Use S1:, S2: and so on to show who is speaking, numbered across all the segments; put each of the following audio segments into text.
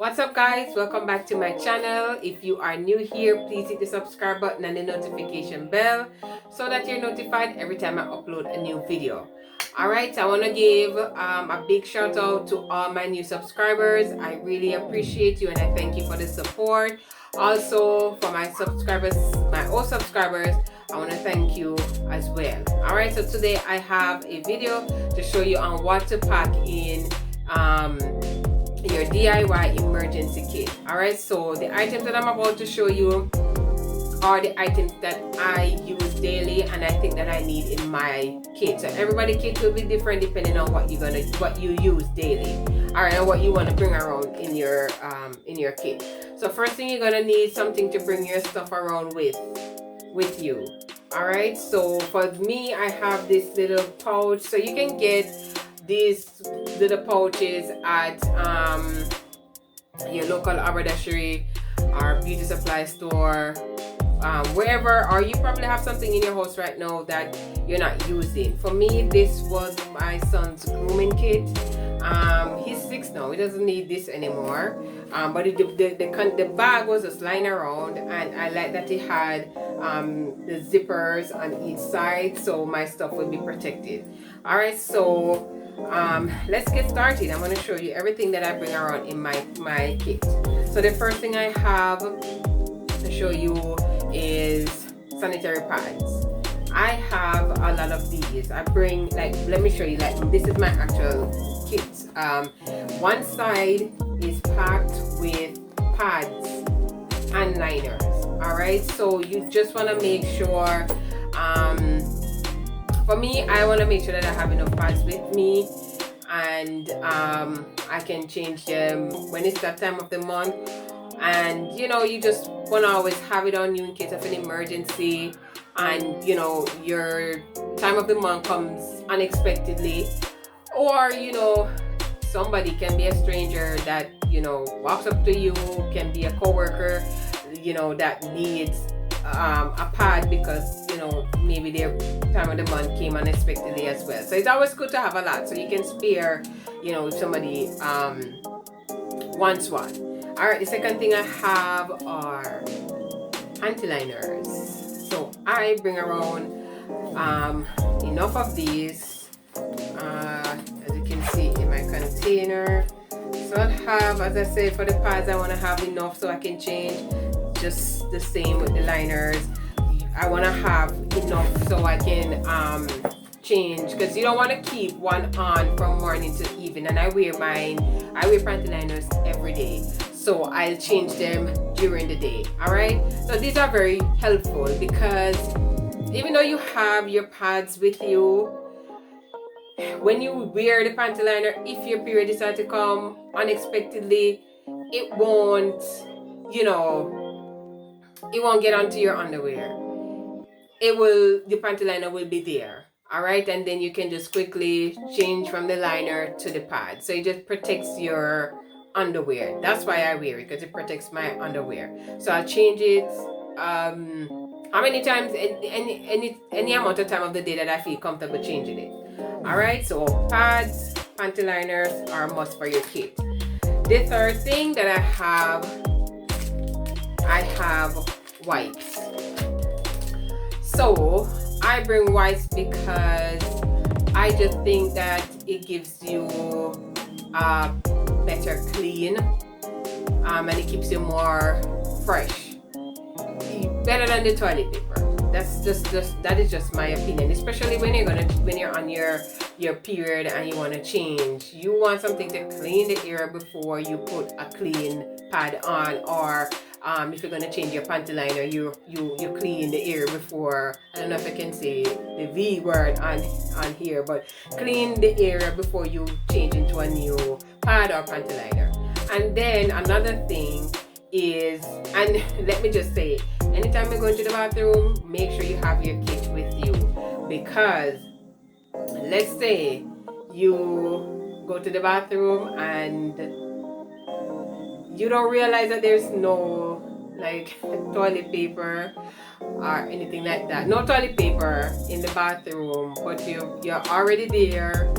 S1: What's up guys, welcome back to my channel. If you are new here, please hit the subscribe button and the notification bell so that you're notified every time I upload a new video. Alright, I want to give a big shout out to all my new subscribers. I really appreciate you and I thank you for the support. Also for my subscribers, my old subscribers, I want to thank you as well. Alright, so today I have a video to show you on what to pack in your DIY emergency kit. Alright, so the items that I'm about to show you are the items that I use daily and I think that I need in my kit. So everybody's kit will be different depending on what you use daily. Alright, and what you want to bring around in your kit. So first thing, you're gonna need something to bring your stuff around with you. Alright, so for me I have this little pouch. So you can get these little pouches at your local haberdashery or beauty supply store, wherever, or you probably have something in your house right now that you're not using. For me, this was my son's grooming kit. He's 6 now, he doesn't need this anymore, but the bag was just lying around, and I like that it had the zippers on each side so my stuff will be protected. Alright, so let's get started. I'm going to show you everything that I bring around in my kit. So the first thing I have to show you is sanitary pads. I have a lot of these. I bring, like, let me show you, like, this is my actual kit. One side is packed with pads and liners. Alright, so you just want to make sure, for me, I want to make sure that I have enough pads with me, and I can change them when it's that time of the month. And you know, you just want to always have it on you in case of an emergency, and you know, your time of the month comes unexpectedly, or you know, somebody can be a stranger that, you know, walks up to you, can be a coworker, you know, that needs a pad because, you know, maybe their time of the month came unexpectedly as well. So it's always good to have a lot so you can spare, you know, if somebody wants one. Alright, the second thing I have are panty liners. So I bring around enough of these, as you can see in my container. So I have, as I said, for the pads I want to have enough so I can change. Just the same with the liners. I want to have enough so I can change, because you don't want to keep one on from morning to evening. And I wear panty liners every day, so I'll change them during the day. Alright, so these are very helpful because even though you have your pads with you, when you wear the panty liner, if your period decides to come unexpectedly, it won't, you know, it won't get onto your underwear. The panty liner will be there. Alright, and then you can just quickly change from the liner to the pad. So it just protects your underwear. That's why I wear it, because it protects my underwear. So I'll change it how many times, any amount of time of the day that I feel comfortable changing it. Alright, so pads, panty liners are a must for your kit. The third thing that I have wipes. So I bring wipes because I just think that it gives you a better clean, and it keeps you more fresh, better than the toilet paper. That is just my opinion, especially when you're on your period and you want to change. You want something to clean the area before you put a clean pad on, or if you're going to change your panty liner, you clean the area before. I don't know if I can say the V word on here, but clean the area before you change into a new pad or panty liner. And then another thing is, and let me just say, anytime you're going to the bathroom, make sure you have your kit with you, because let's say you go to the bathroom and you don't realize that there's no, like, toilet paper or anything like that. No toilet paper in the bathroom, but you're already there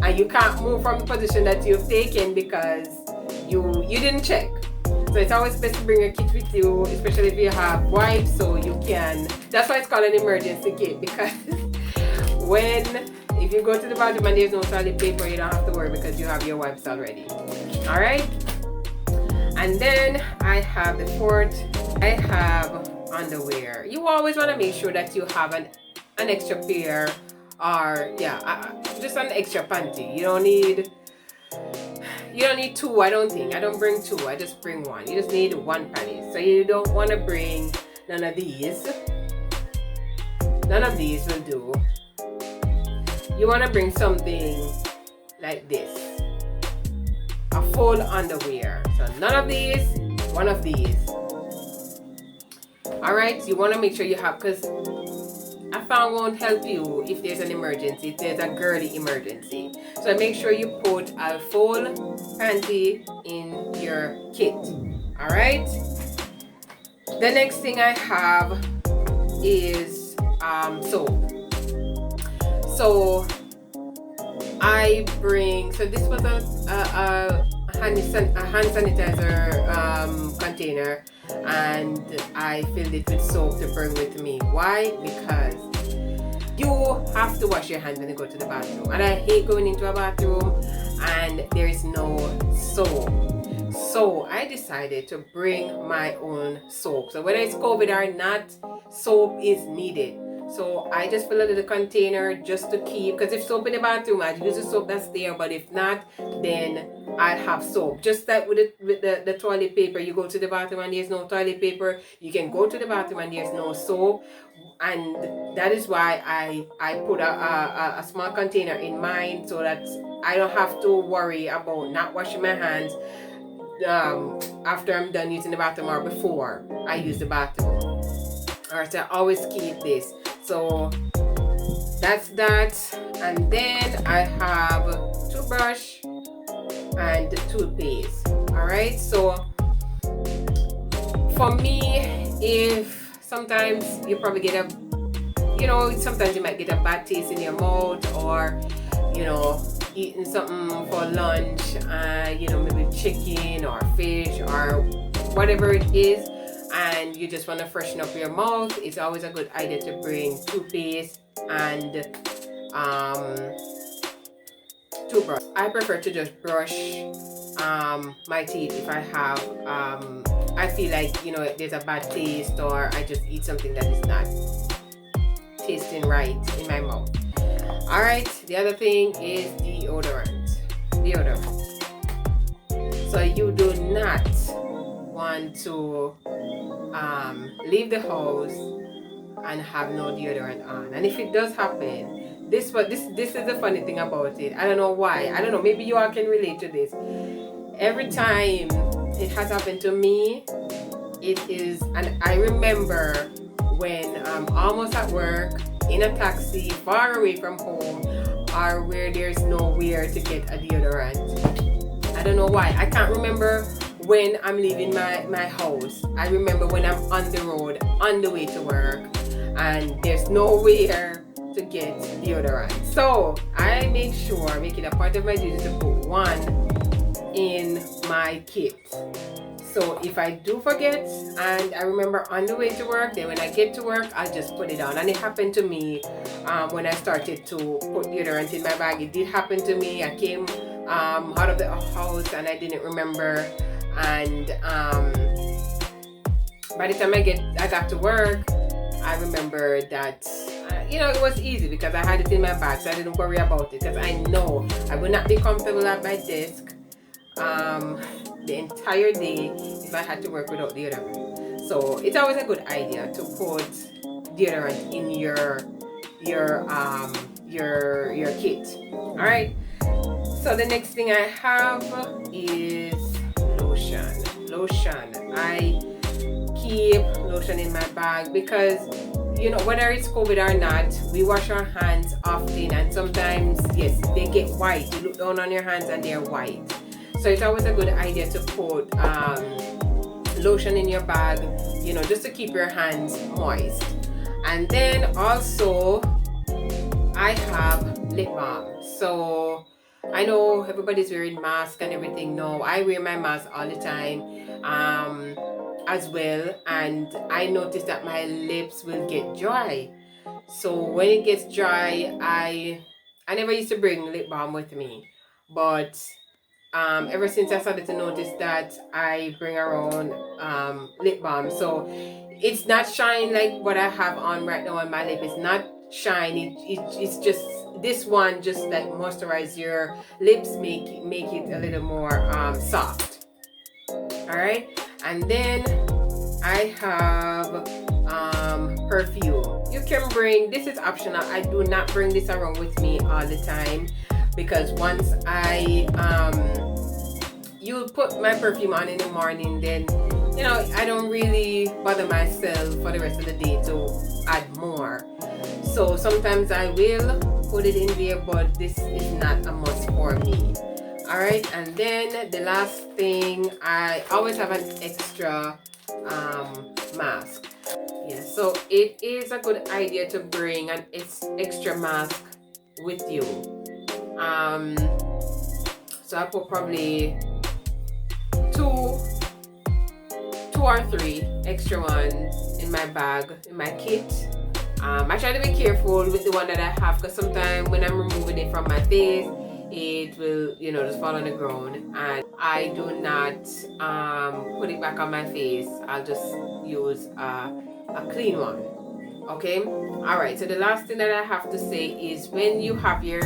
S1: and you can't move from the position that you've taken because you didn't check. So it's always best to bring a kit with you, especially if you have wipes, so you can. That's why it's called an emergency kit, because if you go to the bathroom and there's no toilet paper, you don't have to worry because you have your wipes already. All right. And then I have the fourth. I have underwear. You always want to make sure that you have an extra pair, or just an extra panty. You don't need two. I don't think. I don't bring two. I just bring one. You just need one panty. So you don't want to bring none of these. None of these will do. You want to bring something like this, a full underwear. So none of these, one of these. All right, you want to make sure you have, because I found won't help you if there's an emergency, if there's a girly emergency. So make sure you put a full panty in your kit. All right. The next thing I have is soap. So I bring, so this was a hand sanitizer container, and I filled it with soap to bring with me. Why? Because you have to wash your hands when you go to the bathroom, and I hate going into a bathroom and there is no soap. So I decided to bring my own soap. So whether it's COVID or not, soap is needed. So I just fill a little container just to keep, because if soap in the bathroom, I use the soap that's there, but if not, then I have soap. Just like with the toilet paper, you go to the bathroom and there's no toilet paper, you can go to the bathroom and there's no soap. And that is why I put a small container in mine, so that I don't have to worry about not washing my hands after I'm done using the bathroom or before I use the bathroom. Alright, so I always keep this. So that's that. And then I have toothbrush and toothpaste. Alright, so for me, if sometimes you probably get sometimes you might get a bad taste in your mouth, or eating something for lunch, maybe chicken or fish or whatever it is, and you just want to freshen up your mouth, it's always a good idea to bring toothpaste and toothbrush. I prefer to just brush my teeth if I have I feel like there's a bad taste, or I just eat something that is not tasting right in my mouth. All right, the other thing is deodorant. So you do not want to leave the house and have no deodorant on. And if it does happen, this is the funny thing about it. I don't know why. I don't know. Maybe you all can relate to this. Every time it has happened to me, and I remember when I'm almost at work, in a taxi, far away from home, or where there's nowhere to get a deodorant. I don't know why. I can't remember when I'm leaving my house. I remember when I'm on the road, on the way to work, and there's nowhere to get deodorant. So I make it a part of my duty to put one in my kit. So if I do forget and I remember on the way to work, then when I get to work, I just put it on. And it happened to me when I started to put deodorant in my bag. It did happen to me. I came out of the house and I didn't remember. And by the time I got to work, I remember that it was easy because I had it in my bag, so I didn't worry about it, because I know I would not be comfortable at my desk the entire day if I had to work without deodorant. So it's always a good idea to put deodorant in your kit. All right. So the next thing I have is lotion. I keep lotion in my bag because whether it's COVID or not, we wash our hands often, and sometimes yes, they get white. You look down on your hands and they're white. So it's always a good idea to put lotion in your bag, just to keep your hands moist. And then also I have lip balm. So I know everybody's wearing masks and everything. No, I wear my mask all the time as well, and I noticed that my lips will get dry. So when it gets dry, I never used to bring lip balm with me, but ever since I started to notice that, I bring around lip balm. So it's not shine like what I have on right now on my lip. It's not shine. It's just this one just like moisturize your lips, make it a little more soft. All right, and then I have perfume. You can bring, this is optional. I do not bring this around with me all the time, because once I you put my perfume on in the morning, then you know I don't really bother myself for the rest of the day to add more. So sometimes I will put it in there, but this is not a must for me. All right, and then the last thing, I always have an extra mask. Yeah, so it is a good idea to bring an extra mask with you. So I put probably two or three extra ones in my bag, in my kit. I try to be careful with the one that I have, because sometimes when I'm removing it from my face, it will, you know, just fall on the ground, and I do not put it back on my face. I'll just use a clean one. Okay, all right, so the last thing that I have to say is, when you have you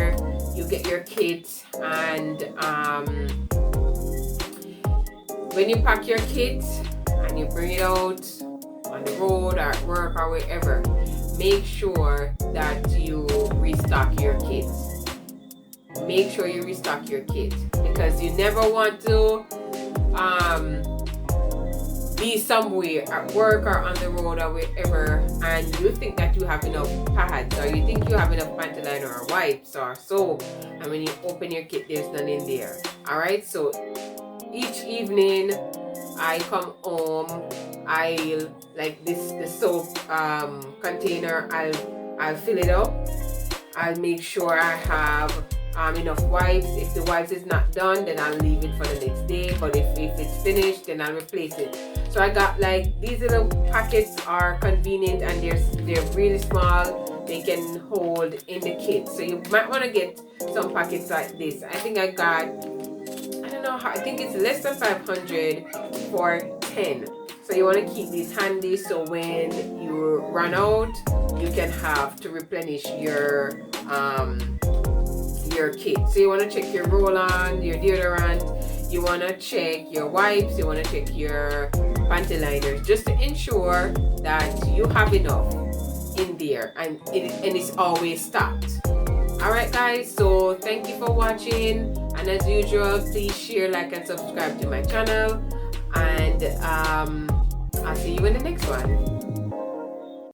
S1: get your kit, and when you pack your kit and you bring it out on the road or at work or wherever, make sure that you restock your kit. Make sure you restock your kit, because you never want to be somewhere at work or on the road or wherever, and you think that you have enough pads, or you think you have enough panty liner or wipes or soap, and when you open your kit, there's none in there. All right, so each evening I come home, I'll like the soap container, I'll fill it up. I'll make sure I have enough wipes. If the wipes is not done, then I'll leave it for the next day, but if it's finished, then I'll replace it. So I got like these little packets are convenient, and they're really small. They can hold in the kit, so you might want to get some packets like this. I think I got, I don't know how, I think it's less than 500 for 10. So you want to keep these handy, so when you run out, you can have to replenish your kit. So you want to check your roll-on, your deodorant, you want to check your wipes, you want to check your panty liners, just to ensure that you have enough in there, and it's always stocked. Alright guys, so thank you for watching, and as usual, please share, like, and subscribe to my channel, and I'll see you in the next one.